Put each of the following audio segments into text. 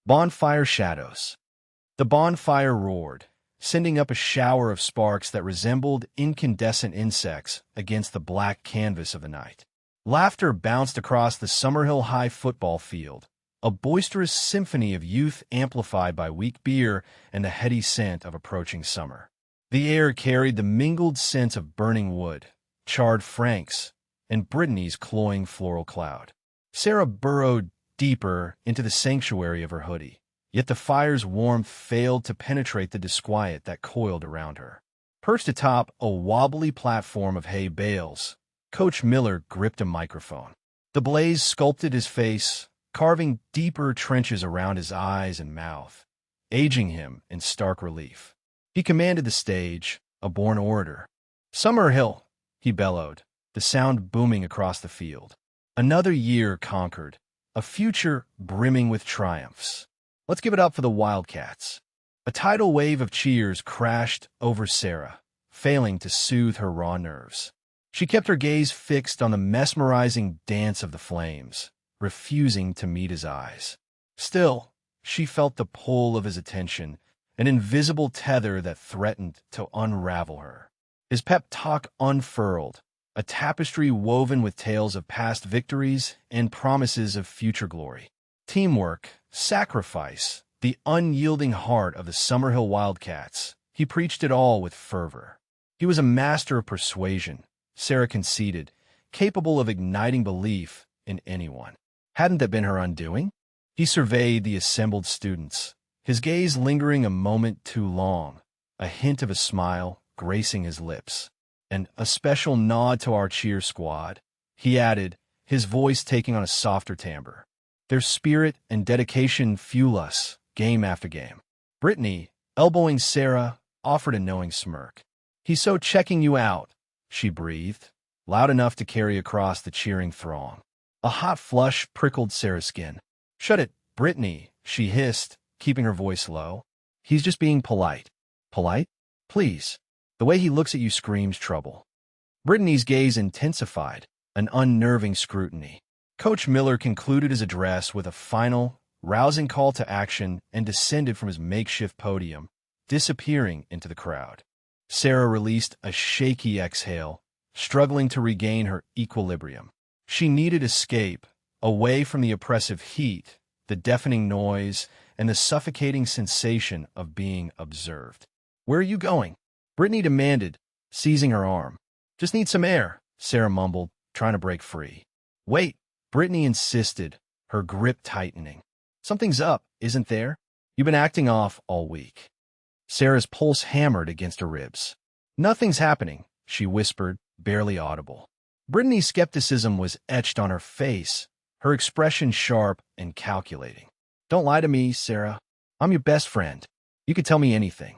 Bonfire shadows. The bonfire roared, sending up a shower of sparks that resembled incandescent insects against the black canvas of the night. Laughter bounced across the Summerhill High football field, a boisterous symphony of youth amplified by weak beer and the heady scent of approaching summer. The air carried the mingled scents of burning wood, charred franks, and Brittany's cloying floral cloud. Sarah burrowed deeper into the sanctuary of her hoodie, yet the fire's warmth failed to penetrate the disquiet that coiled around her. Perched atop a wobbly platform of hay bales, Coach Miller gripped a microphone. The blaze sculpted his face, carving deeper trenches around his eyes and mouth, aging him in stark relief. He commanded the stage, a born orator. "Summerhill," he bellowed, the sound booming across the field. Another year conquered, a future brimming with triumphs. Let's give it up for the Wildcats. A tidal wave of cheers crashed over Sarah, failing to soothe her raw nerves. She kept her gaze fixed on the mesmerizing dance of the flames, refusing to meet his eyes. Still, she felt the pull of his attention, an invisible tether that threatened to unravel her. His pep talk unfurled, a tapestry woven with tales of past victories and promises of future glory. Teamwork, sacrifice, the unyielding heart of the Summerhill Wildcats. He preached it all with fervor. He was a master of persuasion, Sarah conceded, capable of igniting belief in anyone. Hadn't that been her undoing? He surveyed the assembled students, his gaze lingering a moment too long, a hint of a smile gracing his lips. And a special nod to our cheer squad, he added, his voice taking on a softer timbre. Their spirit and dedication fuel us, game after game. Brittany, elbowing Sarah, offered a knowing smirk. "He's so checking you out," she breathed, loud enough to carry across the cheering throng. A hot flush prickled Sarah's skin. "Shut it, Brittany," she hissed, keeping her voice low. "He's just being polite." "Polite? Please." The way he looks at you screams trouble. Brittany's gaze intensified, an unnerving scrutiny. Coach Miller concluded his address with a final, rousing call to action and descended from his makeshift podium, disappearing into the crowd. Sarah released a shaky exhale, struggling to regain her equilibrium. She needed escape, away from the oppressive heat, the deafening noise, and the suffocating sensation of being observed. "Where are you going?" Brittany demanded, seizing her arm. "Just need some air," Sarah mumbled, trying to break free. "Wait," Brittany insisted, her grip tightening. "Something's up, isn't there? You've been acting off all week." Sarah's pulse hammered against her ribs. "Nothing's happening," she whispered, barely audible. Brittany's skepticism was etched on her face, her expression sharp and calculating. "Don't lie to me, Sarah. I'm your best friend. You can tell me anything."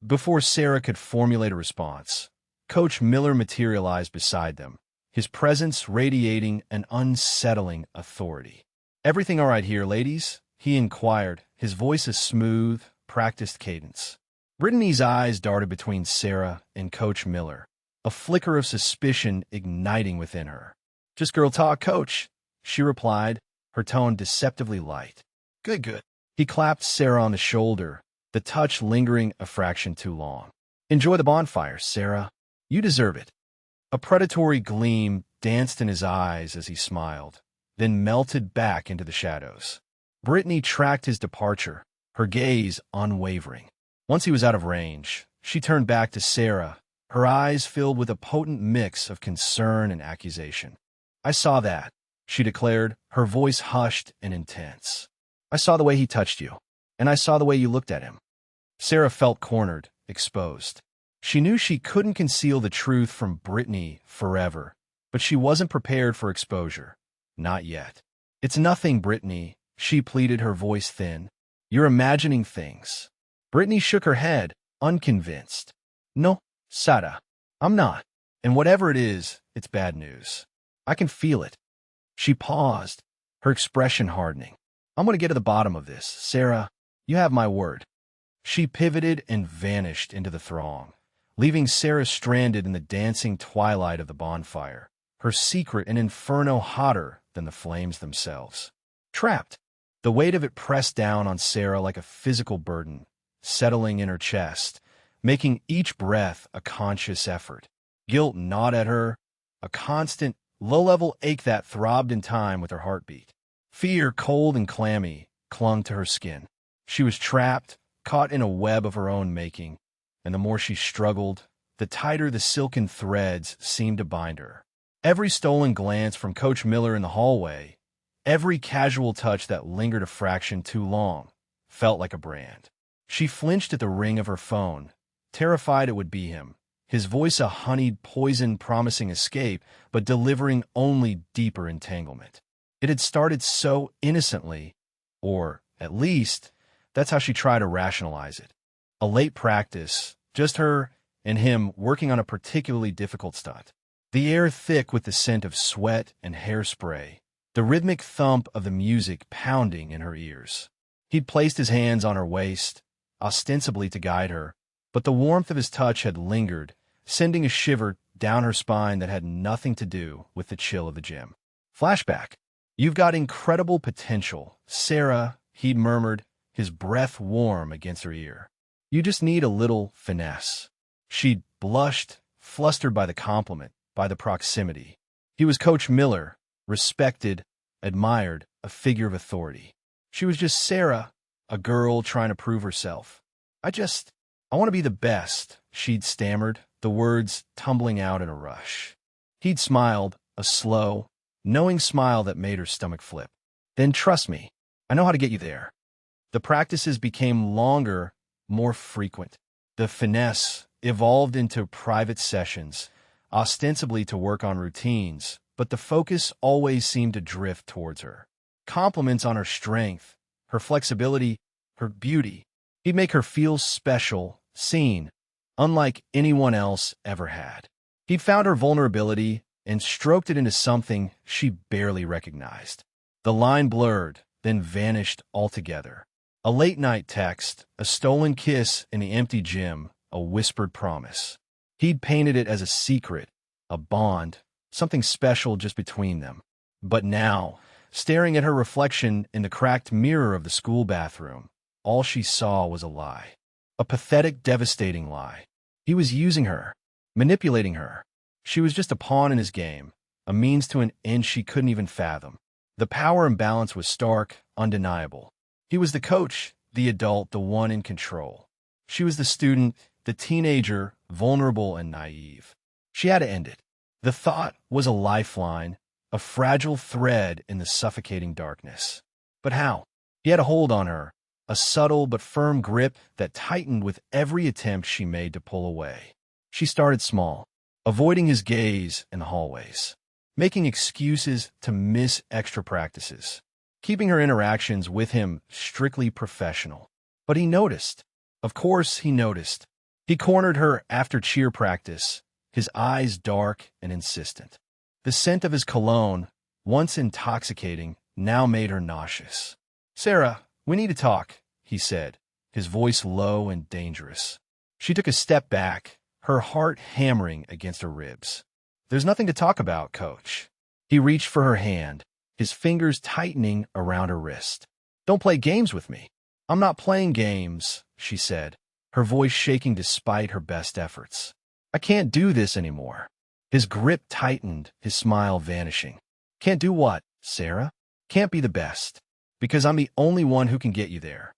Before Sarah could formulate a response, Coach Miller materialized beside them, his presence radiating an unsettling authority. "Everything all right here, ladies?" he inquired, his voice a smooth, practiced cadence. Brittany's eyes darted between Sarah and Coach Miller, a flicker of suspicion igniting within her. "Just girl talk, Coach," she replied, her tone deceptively light. "Good, good." He clapped Sarah on the shoulder, the touch lingering a fraction too long. "Enjoy the bonfire, Sarah. You deserve it." A predatory gleam danced in his eyes as he smiled, then melted back into the shadows. Brittany tracked his departure, her gaze unwavering. Once he was out of range, she turned back to Sarah, her eyes filled with a potent mix of concern and accusation. "I saw that," she declared, her voice hushed and intense. "I saw the way he touched you, and I saw the way you looked at him." Sarah felt cornered, exposed. She knew she couldn't conceal the truth from Brittany forever, but she wasn't prepared for exposure. Not yet. "It's nothing, Brittany," she pleaded, her voice thin. "You're imagining things." Brittany shook her head, unconvinced. "No, Sarah, I'm not. And whatever it is, it's bad news. I can feel it." She paused, her expression hardening. "I'm going to get to the bottom of this, Sarah. You have my word." She pivoted and vanished into the throng, leaving Sarah stranded in the dancing twilight of the bonfire, her secret an inferno hotter than the flames themselves. Trapped. The weight of it pressed down on Sarah like a physical burden, settling in her chest, making each breath a conscious effort. Guilt gnawed at her, a constant, low-level ache that throbbed in time with her heartbeat. Fear, cold and clammy, clung to her skin. She was trapped, caught in a web of her own making, and the more she struggled, the tighter the silken threads seemed to bind her. Every stolen glance from Coach Miller in the hallway, every casual touch that lingered a fraction too long, felt like a brand. She flinched at the ring of her phone, terrified it would be him, his voice a honeyed poison promising escape, but delivering only deeper entanglement. It had started so innocently, or, at least, that's how she tried to rationalize it. A late practice, just her and him working on a particularly difficult stunt. The air thick with the scent of sweat and hairspray, the rhythmic thump of the music pounding in her ears. He'd placed his hands on her waist, ostensibly to guide her, but the warmth of his touch had lingered, sending a shiver down her spine that had nothing to do with the chill of the gym. Flashback. "You've got incredible potential, Sarah," he murmured, his breath warm against her ear. "You just need a little finesse." She'd blushed, flustered by the compliment, by the proximity. He was Coach Miller, respected, admired, a figure of authority. She was just Sarah, a girl trying to prove herself. I want to be the best," she'd stammered, the words tumbling out in a rush. He'd smiled, a slow, knowing smile that made her stomach flip. "Then trust me, I know how to get you there." The practices became longer, more frequent. The finesse evolved into private sessions, ostensibly to work on routines, but the focus always seemed to drift towards her. Compliments on her strength, her flexibility, her beauty. He'd make her feel special, seen, unlike anyone else ever had. He'd found her vulnerability and stroked it into something she barely recognized. The line blurred, then vanished altogether. A late-night text, a stolen kiss in the empty gym, a whispered promise. He'd painted it as a secret, a bond, something special just between them. But now, staring at her reflection in the cracked mirror of the school bathroom, all she saw was a lie. A pathetic, devastating lie. He was using her, manipulating her. She was just a pawn in his game, a means to an end she couldn't even fathom. The power imbalance was stark, undeniable. He was the coach, the adult, the one in control. She was the student, the teenager, vulnerable and naive. She had to end it. The thought was a lifeline, a fragile thread in the suffocating darkness. But how? He had a hold on her, a subtle but firm grip that tightened with every attempt she made to pull away. She started small, avoiding his gaze in the hallways, making excuses to miss extra practices, keeping her interactions with him strictly professional. But he noticed. Of course he noticed. He cornered her after cheer practice, his eyes dark and insistent. The scent of his cologne, once intoxicating, now made her nauseous. "Sarah, we need to talk," he said, his voice low and dangerous. She took a step back, her heart hammering against her ribs. "There's nothing to talk about, Coach." He reached for her hand, his fingers tightening around her wrist. "Don't play games with me." "I'm not playing games," she said, her voice shaking despite her best efforts. "I can't do this anymore." His grip tightened, his smile vanishing. "Can't do what, Sarah?" "Can't be the best, because I'm the only one who can get you there."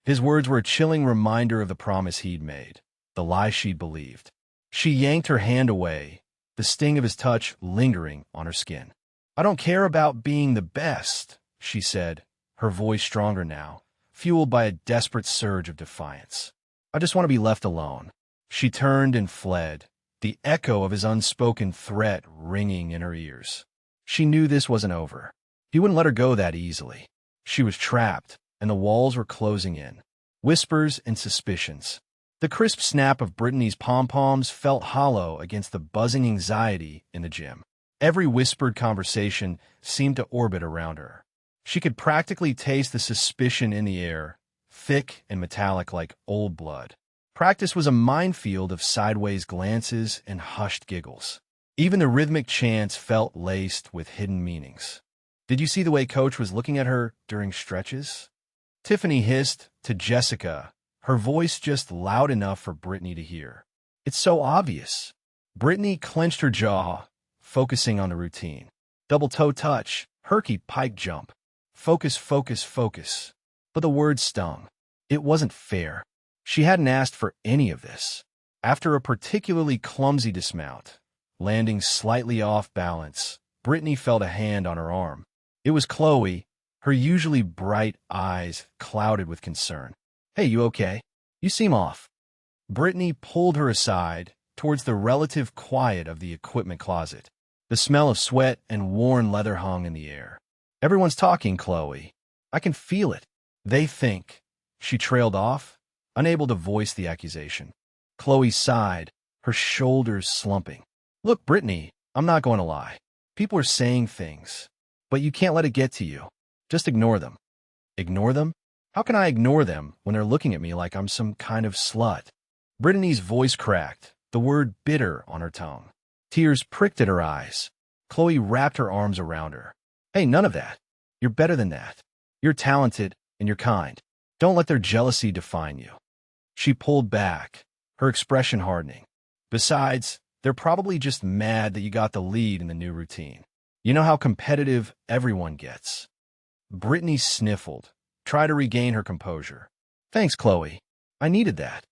His words were a chilling reminder of the promise he'd made, the lie she'd believed. She yanked her hand away, the sting of his touch lingering on her skin. "I don't care about being the best," she said, her voice stronger now, fueled by a desperate surge of defiance. "I just want to be left alone." She turned and fled, the echo of his unspoken threat ringing in her ears. She knew this wasn't over. He wouldn't let her go that easily. She was trapped, and the walls were closing in. Whispers and suspicions. The crisp snap of Brittany's pom-poms felt hollow against the buzzing anxiety in the gym. Every whispered conversation seemed to orbit around her. She could practically taste the suspicion in the air, thick and metallic like old blood. Practice was a minefield of sideways glances and hushed giggles. Even the rhythmic chants felt laced with hidden meanings. Did you see the way Coach was looking at her during stretches? Tiffany hissed to Jessica, her voice just loud enough for Brittany to hear. It's so obvious. Brittany clenched her jaw, focusing on the routine. Double toe touch, herky pike jump. Focus, focus, focus. But the words stung. It wasn't fair. She hadn't asked for any of this. After a particularly clumsy dismount, landing slightly off balance, Brittany felt a hand on her arm. It was Chloe, her usually bright eyes clouded with concern. Hey, you okay? You seem off. Brittany pulled her aside towards the relative quiet of the equipment closet. The smell of sweat and worn leather hung in the air. Everyone's talking, Chloe. I can feel it. They think. She trailed off, unable to voice the accusation. Chloe sighed, her shoulders slumping. Look, Brittany, I'm not going to lie. People are saying things, but you can't let it get to you. Just ignore them. Ignore them? How can I ignore them when they're looking at me like I'm some kind of slut? Brittany's voice cracked, the word bitter on her tongue. Tears pricked at her eyes. Chloe wrapped her arms around her. Hey, none of that. You're better than that. You're talented and you're kind. Don't let their jealousy define you. She pulled back, her expression hardening. Besides, they're probably just mad that you got the lead in the new routine. You know how competitive everyone gets. Brittany sniffled, tried to regain her composure. Thanks, Chloe. I needed that.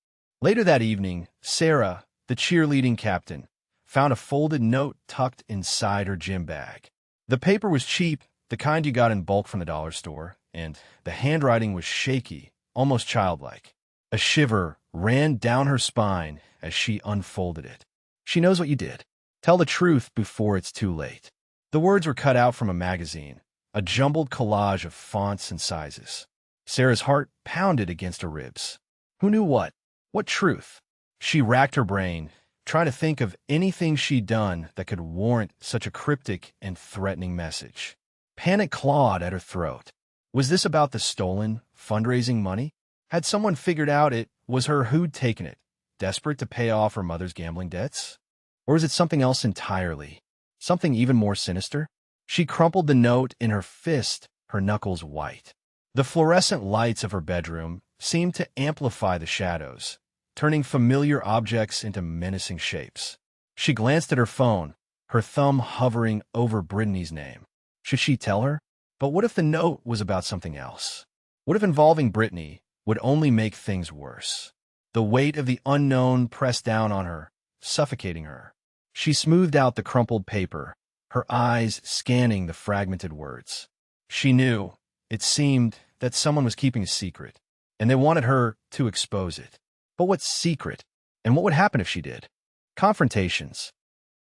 Later that evening, Sarah, the cheerleading captain, found a folded note tucked inside her gym bag. The paper was cheap, the kind you got in bulk from the dollar store, and the handwriting was shaky, almost childlike. A shiver ran down her spine as she unfolded it. She knows what you did. Tell the truth before it's too late. The words were cut out from a magazine, a jumbled collage of fonts and sizes. Sarah's heart pounded against her ribs. Who knew what? What truth? She racked her brain, trying to think of anything she'd done that could warrant such a cryptic and threatening message. Panic clawed at her throat. Was this about the stolen, fundraising money? Had someone figured out it was her who'd taken it, desperate to pay off her mother's gambling debts? Or was it something else entirely? Something even more sinister? She crumpled the note in her fist, her knuckles white. The fluorescent lights of her bedroom seemed to amplify the shadows, turning familiar objects into menacing shapes. She glanced at her phone, her thumb hovering over Brittany's name. Should she tell her? But what if the note was about something else? What if involving Brittany would only make things worse? The weight of the unknown pressed down on her, suffocating her. She smoothed out the crumpled paper, her eyes scanning the fragmented words. She knew, it seemed, that someone was keeping a secret, and they wanted her to expose it. But what secret? And what would happen if she did? Confrontations.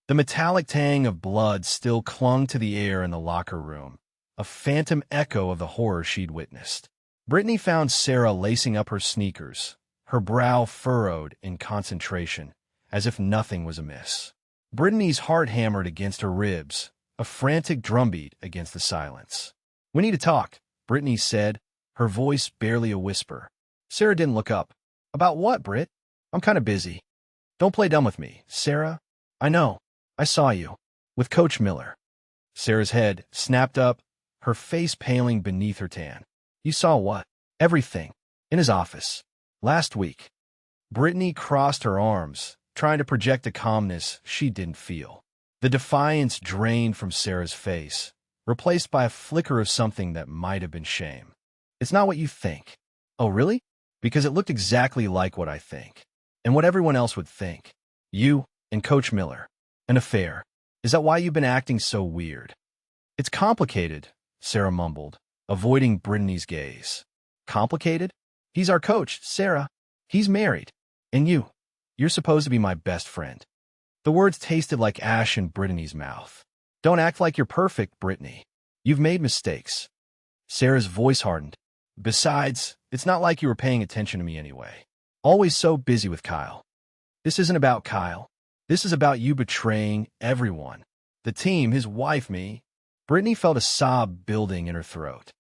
The metallic tang of blood still clung to the air in the locker room, a phantom echo of the horror she'd witnessed. Brittany found Sarah lacing up her sneakers, her brow furrowed in concentration, as if nothing was amiss. Brittany's heart hammered against her ribs, a frantic drumbeat against the silence. We need to talk, Brittany said, her voice barely a whisper. Sarah didn't look up. About what, Britt? I'm kind of busy. Don't play dumb with me, Sarah. I know. I saw you. With Coach Miller. Sarah's head snapped up, her face paling beneath her tan. You saw what? Everything. In his office. Last week. Brittany crossed her arms, trying to project a calmness she didn't feel. The defiance drained from Sarah's face, replaced by a flicker of something that might have been shame. It's not what you think. Oh, really? Because it looked exactly like what I think. And what everyone else would think. You and Coach Miller. An affair. Is that why you've been acting so weird? It's complicated, Sarah mumbled, avoiding Brittany's gaze. Complicated? He's our coach, Sarah. He's married. And you're supposed to be my best friend. The words tasted like ash in Brittany's mouth. Don't act like you're perfect, Brittany. You've made mistakes. Sarah's voice hardened. Besides, it's not like you were paying attention to me anyway. Always so busy with Kyle. This isn't about Kyle. This is about you betraying everyone. The team, his wife, me. Brittany felt a sob building in her throat.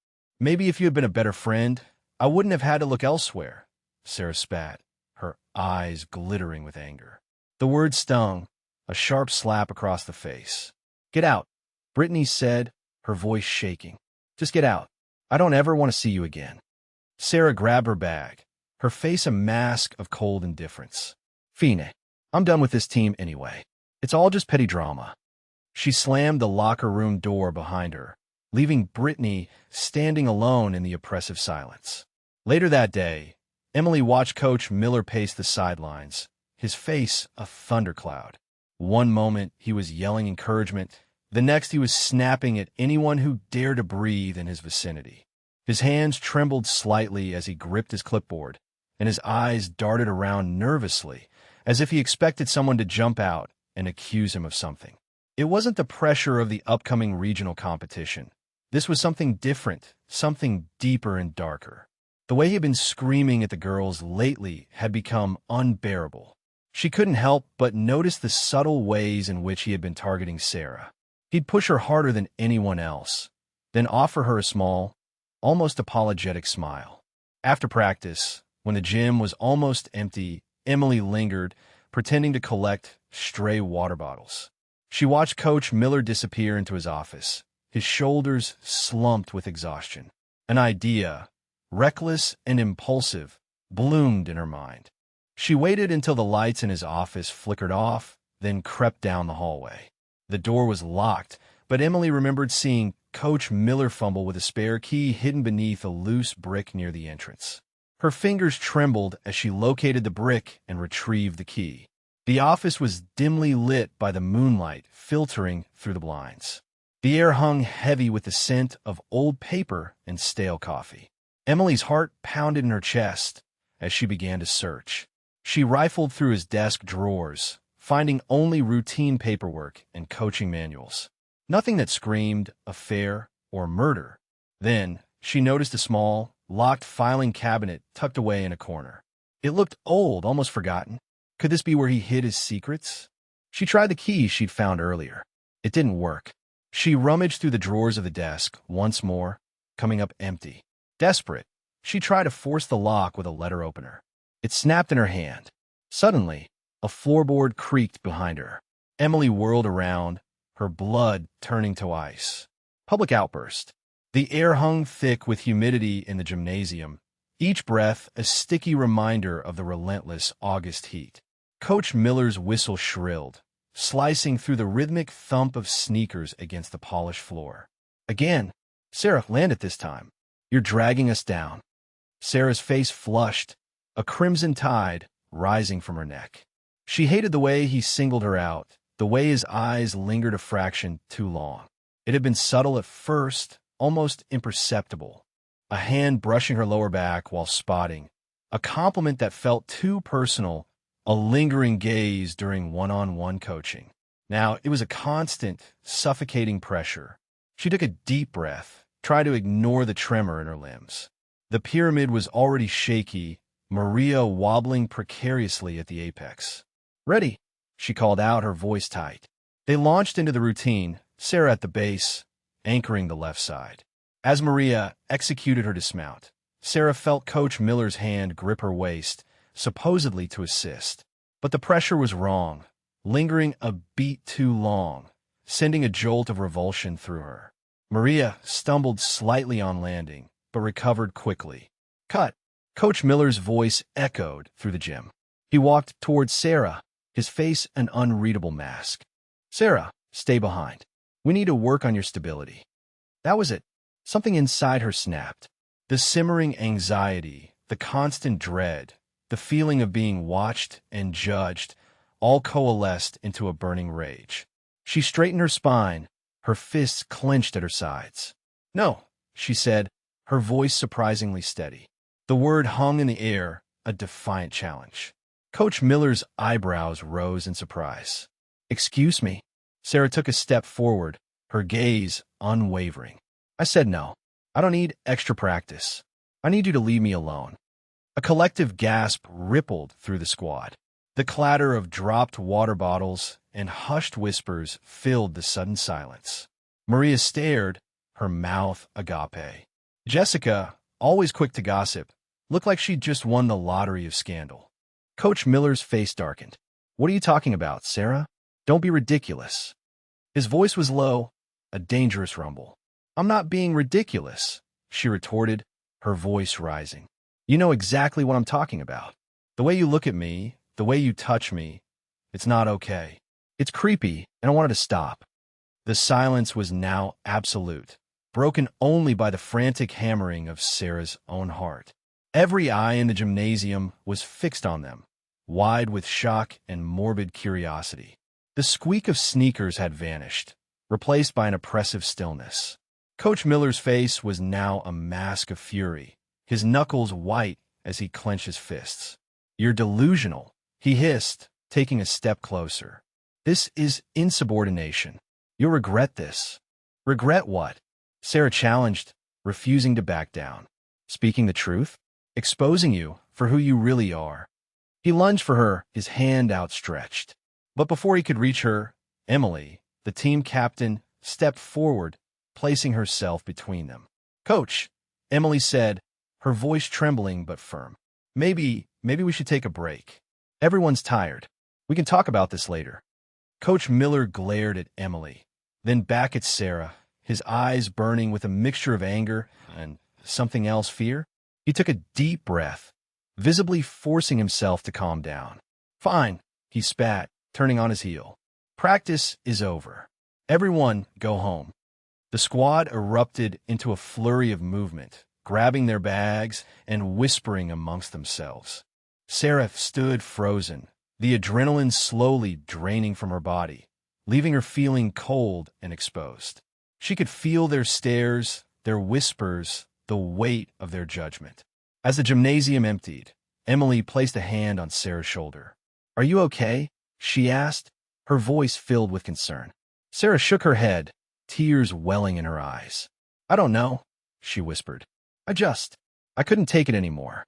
Maybe if you had been a better friend, I wouldn't have had to look elsewhere, Sarah spat, her eyes glittering with anger. The words stung, a sharp slap across the face. Get out, Brittany said, her voice shaking. Just get out. I don't ever want to see you again. Sarah grabbed her bag, her face a mask of cold indifference. Fine. I'm done with this team anyway. It's all just petty drama. She slammed the locker room door behind her, leaving Brittany standing alone in the oppressive silence. Later that day, Emily watched Coach Miller pace the sidelines, his face a thundercloud. One moment he was yelling encouragement, the next he was snapping at anyone who dared to breathe in his vicinity. His hands trembled slightly as he gripped his clipboard, and his eyes darted around nervously, as if he expected someone to jump out and accuse him of something. It wasn't the pressure of the upcoming regional competition. This was something different, something deeper and darker. The way he had been screaming at the girls lately had become unbearable. She couldn't help but notice the subtle ways in which he had been targeting Sarah. He'd push her harder than anyone else, then offer her a small, almost apologetic smile. After practice, when the gym was almost empty, Emily lingered, pretending to collect stray water bottles. She watched Coach Miller disappear into his office, his shoulders slumped with exhaustion. An idea, reckless and impulsive, bloomed in her mind. She waited until the lights in his office flickered off, then crept down the hallway. The door was locked, but Emily remembered seeing Coach Miller fumble with a spare key hidden beneath a loose brick near the entrance. Her fingers trembled as she located the brick and retrieved the key. The office was dimly lit by the moonlight filtering through the blinds. The air hung heavy with the scent of old paper and stale coffee. Emily's heart pounded in her chest as she began to search. She rifled through his desk drawers, finding only routine paperwork and coaching manuals. Nothing that screamed affair or murder. Then, she noticed a small, locked filing cabinet tucked away in a corner. It looked old, almost forgotten. Could this be where he hid his secrets? She tried the key she'd found earlier. It didn't work. She rummaged through the drawers of the desk once more, coming up empty. Desperate, she tried to force the lock with a letter opener. It snapped in her hand. Suddenly, a floorboard creaked behind her. Emily whirled around, her blood turning to ice. Public outburst. The air hung thick with humidity in the gymnasium, each breath a sticky reminder of the relentless August heat. Coach Miller's whistle shrilled, slicing through the rhythmic thump of sneakers against the polished floor. Again, Sarah, land it this time. You're dragging us down. Sarah's face flushed, a crimson tide rising from her neck. She hated the way he singled her out, the way his eyes lingered a fraction too long. It had been subtle at first, almost imperceptible. A hand brushing her lower back while spotting, a compliment that felt too personal, a lingering gaze during one-on-one coaching. Now, it was a constant, suffocating pressure. She took a deep breath, tried to ignore the tremor in her limbs. The pyramid was already shaky, Maria wobbling precariously at the apex. "Ready," she called out, her voice tight. They launched into the routine, Sarah at the base, anchoring the left side. As Maria executed her dismount, Sarah felt Coach Miller's hand grip her waist, supposedly to assist. But the pressure was wrong, lingering a beat too long, sending a jolt of revulsion through her. Maria stumbled slightly on landing, but recovered quickly. "Cut!" Coach Miller's voice echoed through the gym. He walked towards Sarah, his face an unreadable mask. "Sarah, stay behind. We need to work on your stability." That was it. Something inside her snapped. The simmering anxiety, the constant dread, the feeling of being watched and judged, all coalesced into a burning rage. She straightened her spine, her fists clenched at her sides. "No," she said, her voice surprisingly steady. The word hung in the air, a defiant challenge. Coach Miller's eyebrows rose in surprise. "Excuse me." Sarah took a step forward, her gaze unwavering. "I said no. I don't need extra practice. I need you to leave me alone." A collective gasp rippled through the squad. The clatter of dropped water bottles and hushed whispers filled the sudden silence. Maria stared, her mouth agape. Jessica, always quick to gossip, looked like she'd just won the lottery of scandal. Coach Miller's face darkened. "What are you talking about, Sarah? Don't be ridiculous." His voice was low, a dangerous rumble. I'm not being ridiculous, she retorted, her voice rising. You know exactly what I'm talking about. The way you look at me, the way you touch me, it's not okay. It's creepy, and I wanted to stop. The silence was now absolute, broken only by the frantic hammering of Sarah's own heart. Every eye in the gymnasium was fixed on them, wide with shock and morbid curiosity. The squeak of sneakers had vanished, replaced by an oppressive stillness. Coach Miller's face was now a mask of fury, his knuckles white as he clenched his fists. You're delusional, he hissed, taking a step closer. This is insubordination. You'll regret this. Regret what? Sarah challenged, refusing to back down. Speaking the truth? Exposing you for who you really are. He lunged for her, his hand outstretched. But before he could reach her, Emily, the team captain, stepped forward, placing herself between them. Coach, Emily said, her voice trembling but firm. Maybe we should take a break. Everyone's tired. We can talk about this later. Coach Miller glared at Emily, then back at Sarah, his eyes burning with a mixture of anger and something else, fear. He took a deep breath, visibly forcing himself to calm down. Fine, he spat, turning on his heel. Practice is over. Everyone go home. The squad erupted into a flurry of movement, grabbing their bags and whispering amongst themselves. Sarah stood frozen, the adrenaline slowly draining from her body, leaving her feeling cold and exposed. She could feel their stares, their whispers, the weight of their judgment. As the gymnasium emptied, Emily placed a hand on Sarah's shoulder. Are you okay? She asked, her voice filled with concern. Sarah shook her head, tears welling in her eyes. I don't know, she whispered. I couldn't take it anymore.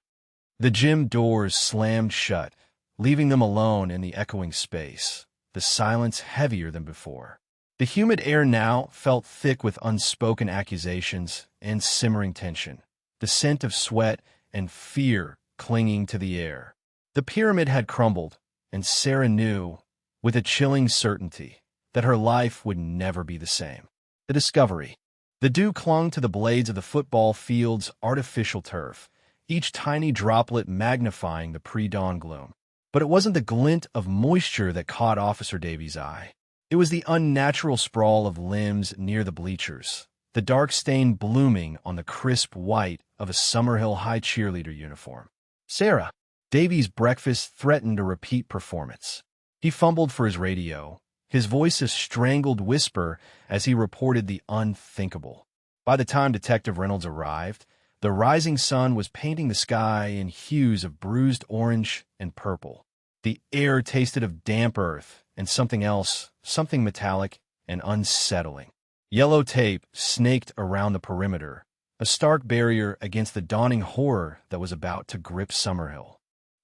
The gym doors slammed shut, leaving them alone in the echoing space, the silence heavier than before. The humid air now felt thick with unspoken accusations and simmering tension, the scent of sweat and fear clinging to the air. The pyramid had crumbled, and Sarah knew, with a chilling certainty, that her life would never be the same. The discovery. The dew clung to the blades of the football field's artificial turf, each tiny droplet magnifying the pre-dawn gloom. But it wasn't the glint of moisture that caught Officer Davies' eye. It was the unnatural sprawl of limbs near the bleachers, the dark stain blooming on the crisp white of a Summerhill High cheerleader uniform. Sarah, Davies' breakfast threatened a repeat performance. He fumbled for his radio, his voice a strangled whisper as he reported the unthinkable. By the time Detective Reynolds arrived, the rising sun was painting the sky in hues of bruised orange and purple. The air tasted of damp earth and something else, something metallic and unsettling. Yellow tape snaked around the perimeter, a stark barrier against the dawning horror that was about to grip Summerhill.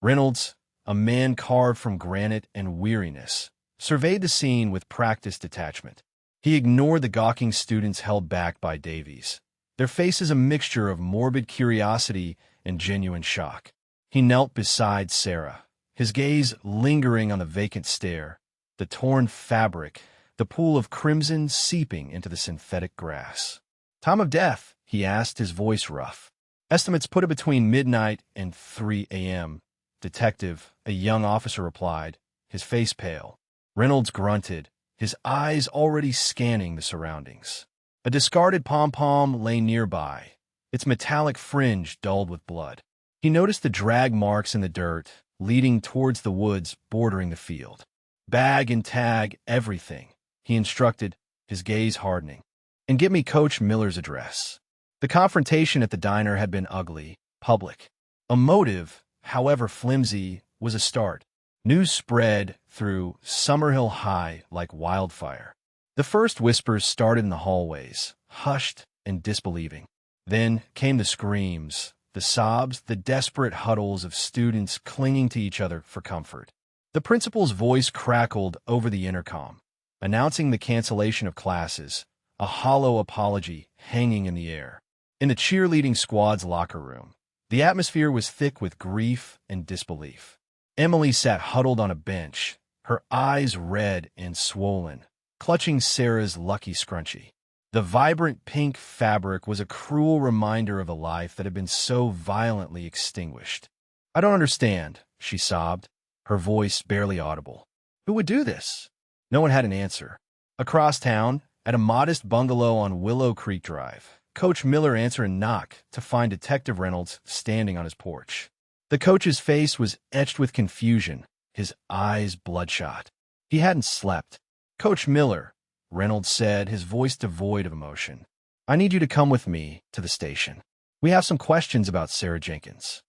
Reynolds, a man carved from granite and weariness, surveyed the scene with practiced detachment. He ignored the gawking students held back by Davies, their faces a mixture of morbid curiosity and genuine shock. He knelt beside Sarah, his gaze lingering on the vacant stair, the torn fabric, the pool of crimson seeping into the synthetic grass. Time of death, he asked, his voice rough. Estimates put it between midnight and 3 a.m. Detective, a young officer replied, his face pale. Reynolds grunted, his eyes already scanning the surroundings. A discarded pom-pom lay nearby, its metallic fringe dulled with blood. He noticed the drag marks in the dirt, leading towards the woods bordering the field. Bag and tag everything, he instructed, his gaze hardening. And get me Coach Miller's address. The confrontation at the diner had been ugly, public. A motive, however flimsy, was a start. News spread through Summerhill High like wildfire. The first whispers started in the hallways, hushed and disbelieving. Then came the screams, the sobs, the desperate huddles of students clinging to each other for comfort. The principal's voice crackled over the intercom, announcing the cancellation of classes, a hollow apology hanging in the air. In the cheerleading squad's locker room, the atmosphere was thick with grief and disbelief. Emily sat huddled on a bench, her eyes red and swollen, clutching Sarah's lucky scrunchie. The vibrant pink fabric was a cruel reminder of a life that had been so violently extinguished. "I don't understand," she sobbed, her voice barely audible. "Who would do this?" No one had an answer. Across town, at a modest bungalow on Willow Creek Drive, Coach Miller answered a knock to find Detective Reynolds standing on his porch. The coach's face was etched with confusion, his eyes bloodshot. He hadn't slept. "Coach Miller," Reynolds said, his voice devoid of emotion, "I need you to come with me to the station. We have some questions about Sarah Jenkins."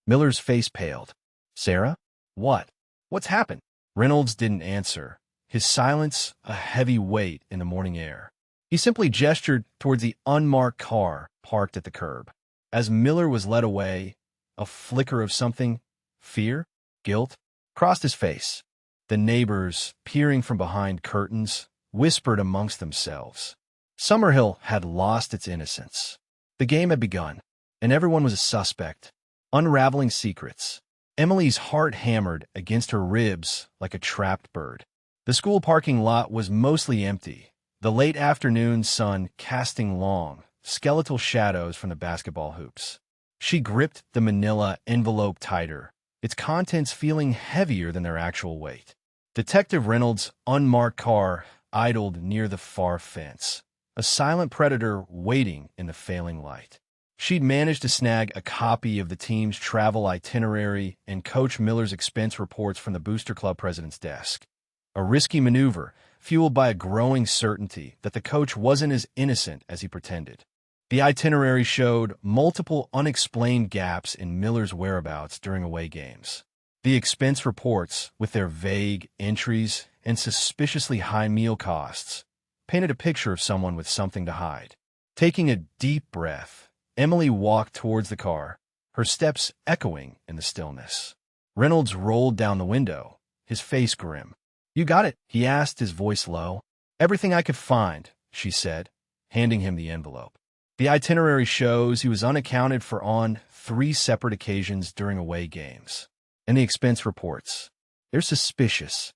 Miller's face paled. "Sarah? What? What's happened?" Reynolds didn't answer, his silence a heavy weight in the morning air. He simply gestured towards the unmarked car parked at the curb. As Miller was led away, a flicker of something, fear, guilt, crossed his face. The neighbors, peering from behind curtains, whispered amongst themselves. Summerhill had lost its innocence. The game had begun, and everyone was a suspect, unraveling secrets. Emily's heart hammered against her ribs like a trapped bird. The school parking lot was mostly empty, the late afternoon sun casting long, skeletal shadows from the basketball hoops. She gripped the manila envelope tighter, its contents feeling heavier than their actual weight. Detective Reynolds' unmarked car idled near the far fence, a silent predator waiting in the failing light. She'd managed to snag a copy of the team's travel itinerary and Coach Miller's expense reports from the Booster Club president's desk. A risky maneuver, fueled by a growing certainty that the coach wasn't as innocent as he pretended. The itinerary showed multiple unexplained gaps in Miller's whereabouts during away games. The expense reports, with their vague entries and suspiciously high meal costs, painted a picture of someone with something to hide. Taking a deep breath, Emily walked towards the car, her steps echoing in the stillness. Reynolds rolled down the window, his face grim. "You got it?" he asked, his voice low. "Everything I could find," she said, handing him the envelope. The itinerary shows he was unaccounted for on 3 separate occasions during away games. And the expense reports, they're suspicious.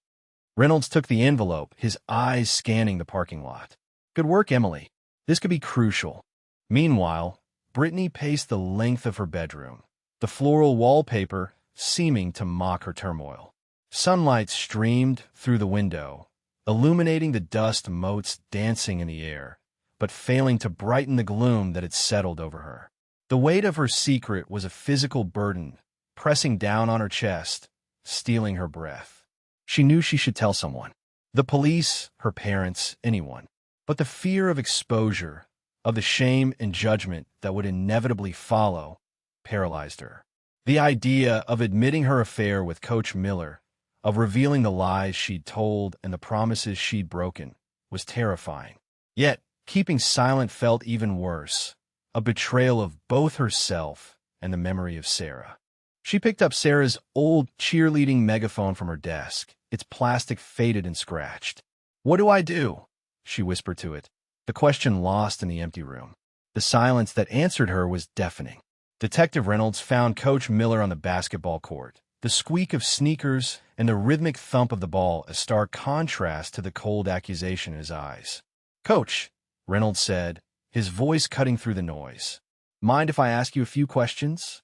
Reynolds took the envelope, his eyes scanning the parking lot. "Good work, Emily. This could be crucial." Meanwhile, Brittany paced the length of her bedroom, the floral wallpaper seeming to mock her turmoil. Sunlight streamed through the window, illuminating the dust motes dancing in the air, but failing to brighten the gloom that had settled over her. The weight of her secret was a physical burden, pressing down on her chest, stealing her breath. She knew she should tell someone. The police, her parents, anyone. But the fear of exposure, of the shame and judgment that would inevitably follow, paralyzed her. The idea of admitting her affair with Coach Miller, of revealing the lies she'd told and the promises she'd broken, was terrifying. Yet, keeping silent felt even worse, a betrayal of both herself and the memory of Sarah. She picked up Sarah's old cheerleading megaphone from her desk, its plastic faded and scratched. "What do I do?" she whispered to it, the question lost in the empty room. The silence that answered her was deafening. Detective Reynolds found Coach Miller on the basketball court, the squeak of sneakers and the rhythmic thump of the ball a stark contrast to the cold accusation in his eyes. "Coach," Reynolds said, his voice cutting through the noise, "mind if I ask you a few questions?"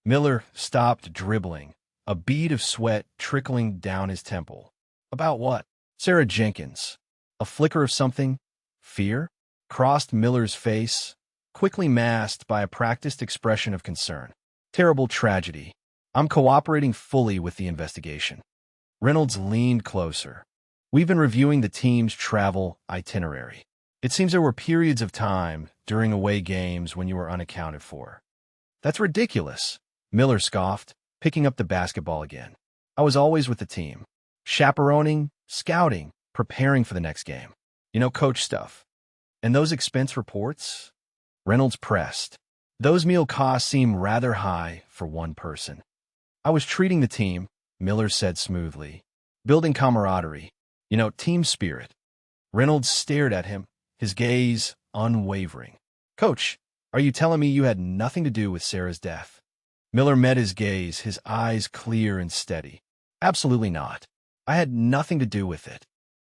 Miller stopped dribbling, a bead of sweat trickling down his temple. "About what?" "Sarah Jenkins." A flicker of something, fear, crossed Miller's face, quickly masked by a practiced expression of concern. "Terrible tragedy. I'm cooperating fully with the investigation." Reynolds leaned closer. "We've been reviewing the team's travel itinerary. It seems there were periods of time during away games when you were unaccounted for." "That's ridiculous," Miller scoffed, picking up the basketball again. "I was always with the team, chaperoning, scouting, preparing for the next game. You know, coach stuff. And those expense reports?" Reynolds pressed. "Those meal costs seem rather high for one person." "I was treating the team," Miller said smoothly. "Building camaraderie. You know, team spirit." Reynolds stared at him, his gaze unwavering. "Coach, are you telling me you had nothing to do with Sarah's death?" Miller met his gaze, his eyes clear and steady. "Absolutely not. I had nothing to do with it."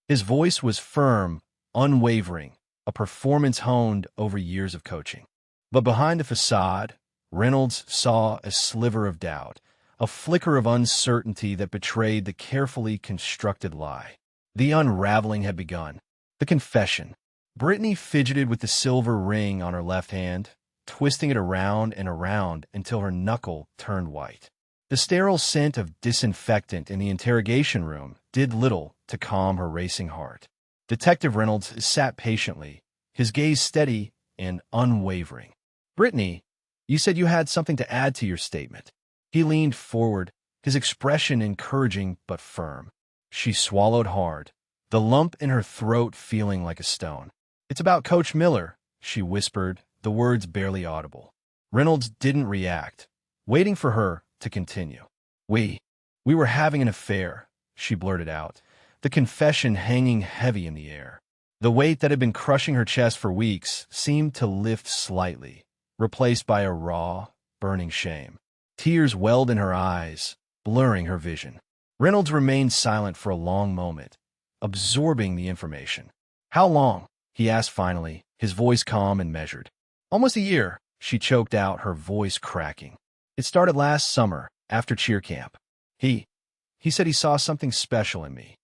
His voice was firm, unwavering, a performance honed over years of coaching. But behind the facade, Reynolds saw a sliver of doubt, a flicker of uncertainty that betrayed the carefully constructed lie. The unraveling had begun. The confession. Brittany fidgeted with the silver ring on her left hand, twisting it around and around until her knuckle turned white. The sterile scent of disinfectant in the interrogation room did little to calm her racing heart. Detective Reynolds sat patiently, his gaze steady and unwavering. "Brittany, you said you had something to add to your statement." He leaned forward, his expression encouraging but firm. She swallowed hard, the lump in her throat feeling like a stone. "It's about Coach Miller," she whispered, the words barely audible. Reynolds didn't react, waiting for her to continue. We were having an affair," she blurted out, the confession hanging heavy in the air. The weight that had been crushing her chest for weeks seemed to lift slightly, replaced by a raw, burning shame. Tears welled in her eyes, blurring her vision. Reynolds remained silent for a long moment, absorbing the information. "How long?" he asked finally, his voice calm and measured. "Almost a year," she choked out, her voice cracking. "It started last summer, after cheer camp. He said he saw something special in me."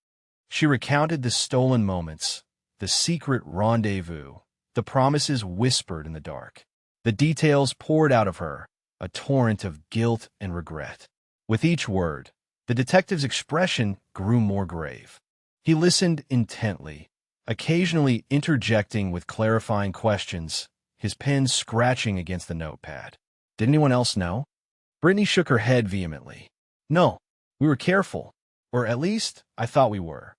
She recounted the stolen moments, the secret rendezvous, the promises whispered in the dark. The details poured out of her, a torrent of guilt and regret. With each word, the detective's expression grew more grave. He listened intently, occasionally interjecting with clarifying questions, his pen scratching against the notepad. "Did anyone else know?" Brittany shook her head vehemently. "No, we were careful, or at least I thought we were."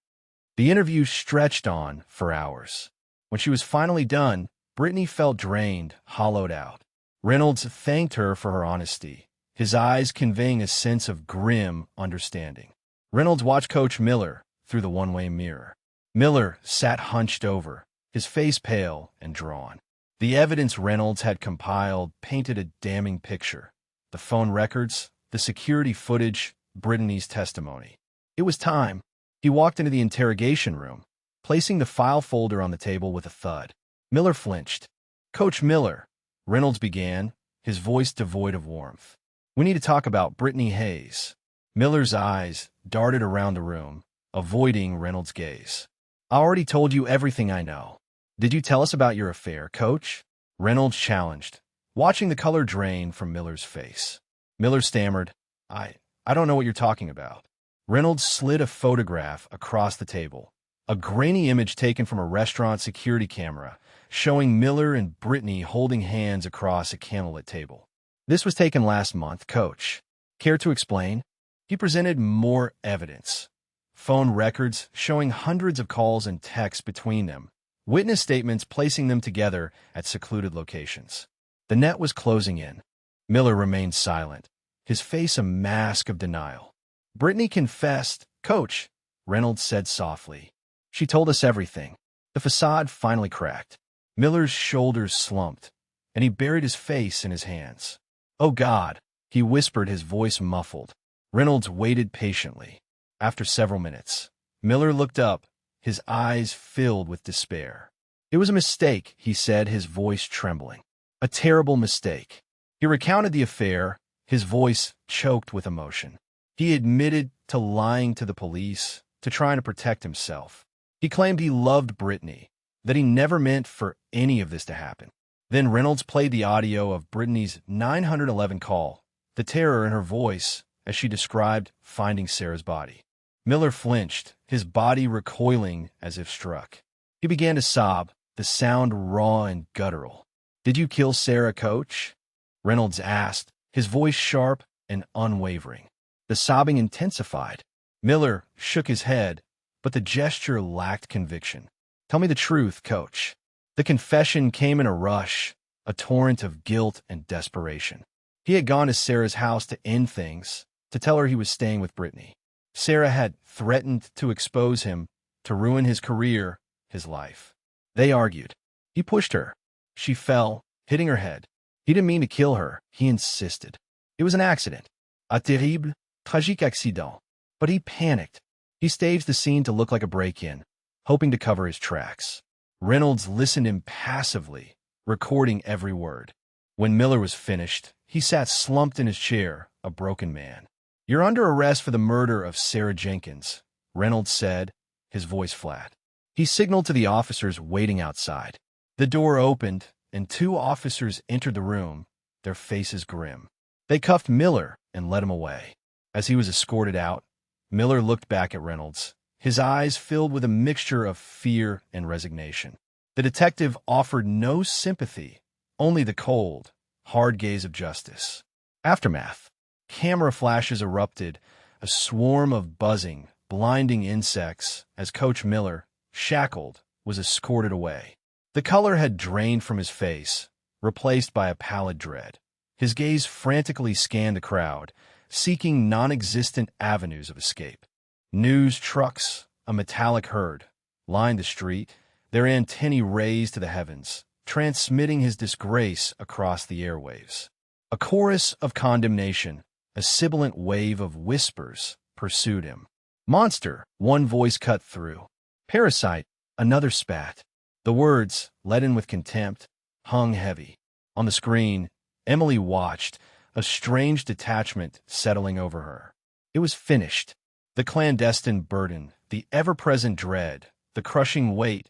The interview stretched on for hours. When she was finally done, Brittany felt drained, hollowed out. Reynolds thanked her for her honesty, his eyes conveying a sense of grim understanding. Reynolds watched Coach Miller through the one-way mirror. Miller sat hunched over, his face pale and drawn. The evidence Reynolds had compiled painted a damning picture. The phone records, the security footage, Brittany's testimony. It was time. He walked into the interrogation room, placing the file folder on the table with a thud. Miller flinched. "Coach Miller," Reynolds began, his voice devoid of warmth. "We need to talk about Brittany Hayes." Miller's eyes darted around the room, avoiding Reynolds' gaze. "I already told you everything I know. Did you tell us about your affair, Coach?" Reynolds challenged, watching the color drain from Miller's face. Miller stammered, I don't know what you're talking about." Reynolds slid a photograph across the table, a grainy image taken from a restaurant security camera, showing Miller and Brittany holding hands across a candlelit table. "This was taken last month, Coach. Care to explain?" He presented more evidence. Phone records showing hundreds of calls and texts between them, witness statements placing them together at secluded locations. The net was closing in. Miller remained silent, his face a mask of denial. "Brittany confessed, Coach," Reynolds said softly. "She told us everything." The facade finally cracked. Miller's shoulders slumped, and he buried his face in his hands. "Oh God," he whispered, his voice muffled. Reynolds waited patiently. After several minutes, Miller looked up, his eyes filled with despair. "It was a mistake," he said, his voice trembling. "A terrible mistake." He recounted the affair, his voice choked with emotion. He admitted to lying to the police, to trying to protect himself. He claimed he loved Brittany, that he never meant for any of this to happen. Then Reynolds played the audio of Brittany's 911 call, the terror in her voice as she described finding Sarah's body. Miller flinched, his body recoiling as if struck. He began to sob, the sound raw and guttural. "Did you kill Sarah, Coach?" Reynolds asked, his voice sharp and unwavering. The sobbing intensified. Miller shook his head, but the gesture lacked conviction. "Tell me the truth, Coach." The confession came in a rush, a torrent of guilt and desperation. He had gone to Sarah's house to end things, to tell her he was staying with Brittany. Sarah had threatened to expose him, to ruin his career, his life. They argued. He pushed her. She fell, hitting her head. He didn't mean to kill her, he insisted. It was an accident. A terrible, tragique accident. But he panicked. He staged the scene to look like a break-in, hoping to cover his tracks. Reynolds listened impassively, recording every word. When Miller was finished, he sat slumped in his chair, a broken man. "You're under arrest for the murder of Sarah Jenkins," Reynolds said, his voice flat. He signaled to the officers waiting outside. The door opened, and 2 officers entered the room, their faces grim. They cuffed Miller and led him away. As he was escorted out, Miller looked back at Reynolds, his eyes filled with a mixture of fear and resignation. The detective offered no sympathy, only the cold, hard gaze of justice. Aftermath. Camera flashes erupted, a swarm of buzzing, blinding insects as Coach Miller, shackled, was escorted away. The color had drained from his face, replaced by a pallid dread. His gaze frantically scanned the crowd, seeking non-existent avenues of escape. News trucks, a metallic herd, lined the street, their antennae raised to the heavens, transmitting his disgrace across the airwaves. A chorus of condemnation, a sibilant wave of whispers, pursued him. "Monster," one voice cut through. "Parasite," another spat. The words, leaden with contempt, hung heavy. On the screen, Emily watched, a strange detachment settling over her. It was finished. The clandestine burden, the ever-present dread, the crushing weight,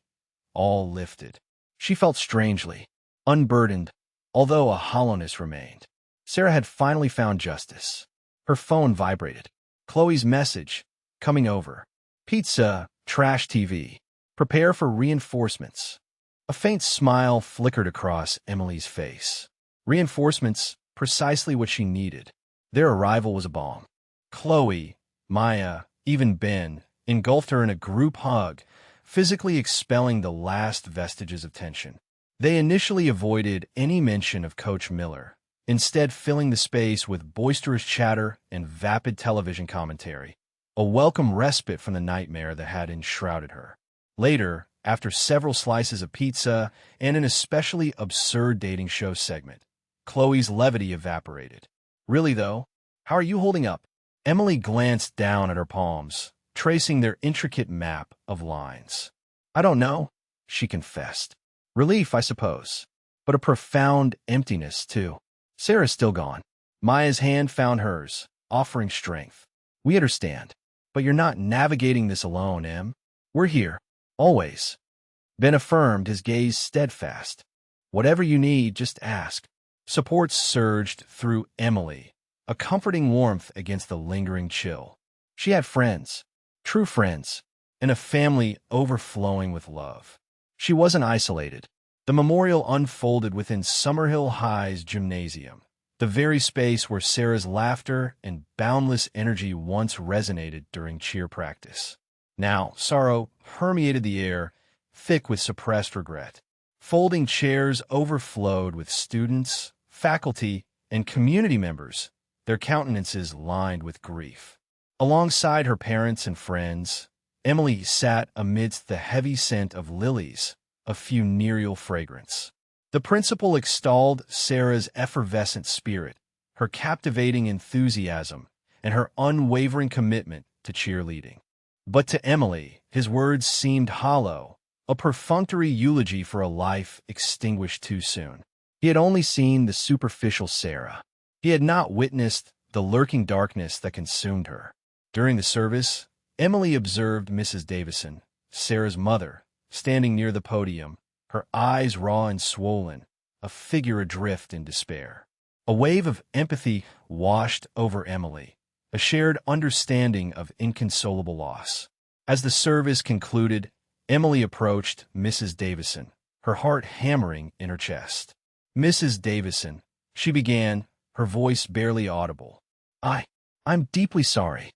all lifted. She felt strangely unburdened, although a hollowness remained. Sarah had finally found justice. Her phone vibrated. Chloe's message, coming over. "Pizza, trash TV. Prepare for reinforcements." A faint smile flickered across Emily's face. Reinforcements, precisely what she needed. Their arrival was a balm. Chloe, Maya, even Ben, engulfed her in a group hug, physically expelling the last vestiges of tension. They initially avoided any mention of Coach Miller, instead filling the space with boisterous chatter and vapid television commentary, a welcome respite from the nightmare that had enshrouded her. Later, after several slices of pizza and an especially absurd dating show segment, Chloe's levity evaporated. "Really, though? How are you holding up?" Emily glanced down at her palms, tracing their intricate map of lines. "I don't know," she confessed. "Relief, I suppose, but a profound emptiness, too. Sarah's still gone." Maya's hand found hers, offering strength. "We understand, but you're not navigating this alone, Em. We're here, always." Ben affirmed, his gaze steadfast. "Whatever you need, just ask." Support surged through Emily, a comforting warmth against the lingering chill. She had friends, true friends, and a family overflowing with love. She wasn't isolated. The memorial unfolded within Summerhill High's gymnasium, the very space where Sarah's laughter and boundless energy once resonated during cheer practice. Now, sorrow permeated the air, thick with suppressed regret. Folding chairs overflowed with students, faculty, and community members, their countenances lined with grief. Alongside her parents and friends, Emily sat amidst the heavy scent of lilies, a funereal fragrance. The principal extolled Sarah's effervescent spirit, her captivating enthusiasm, and her unwavering commitment to cheerleading. But to Emily, his words seemed hollow, a perfunctory eulogy for a life extinguished too soon. He had only seen the superficial Sarah. He had not witnessed the lurking darkness that consumed her. During the service, Emily observed Mrs. Davison, Sarah's mother, standing near the podium, her eyes raw and swollen, a figure adrift in despair. A wave of empathy washed over Emily, a shared understanding of inconsolable loss. As the service concluded, Emily approached Mrs. Davison, her heart hammering in her chest. "Mrs. Davison," she began, her voice barely audible. I'm deeply sorry."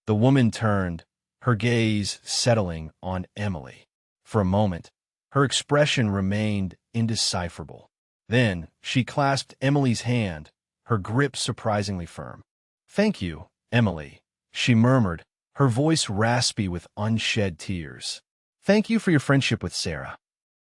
The woman turned, her gaze settling on Emily. For a moment, her expression remained indecipherable. Then she clasped Emily's hand, her grip surprisingly firm. "Thank you, Emily," she murmured, her voice raspy with unshed tears. "Thank you for your friendship with Sarah."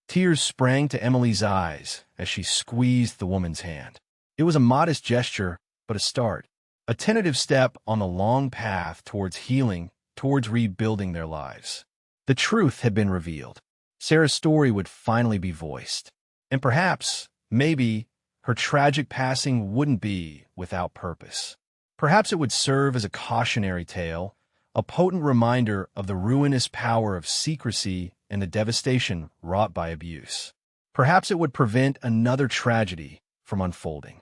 Tears sprang to Emily's eyes as she squeezed the woman's hand. It was a modest gesture, but a start. A tentative step on the long path towards healing, towards rebuilding their lives. The truth had been revealed. Sarah's story would finally be voiced. And perhaps, maybe, her tragic passing wouldn't be without purpose. Perhaps it would serve as a cautionary tale, a potent reminder of the ruinous power of secrecy and the devastation wrought by abuse. Perhaps it would prevent another tragedy from unfolding.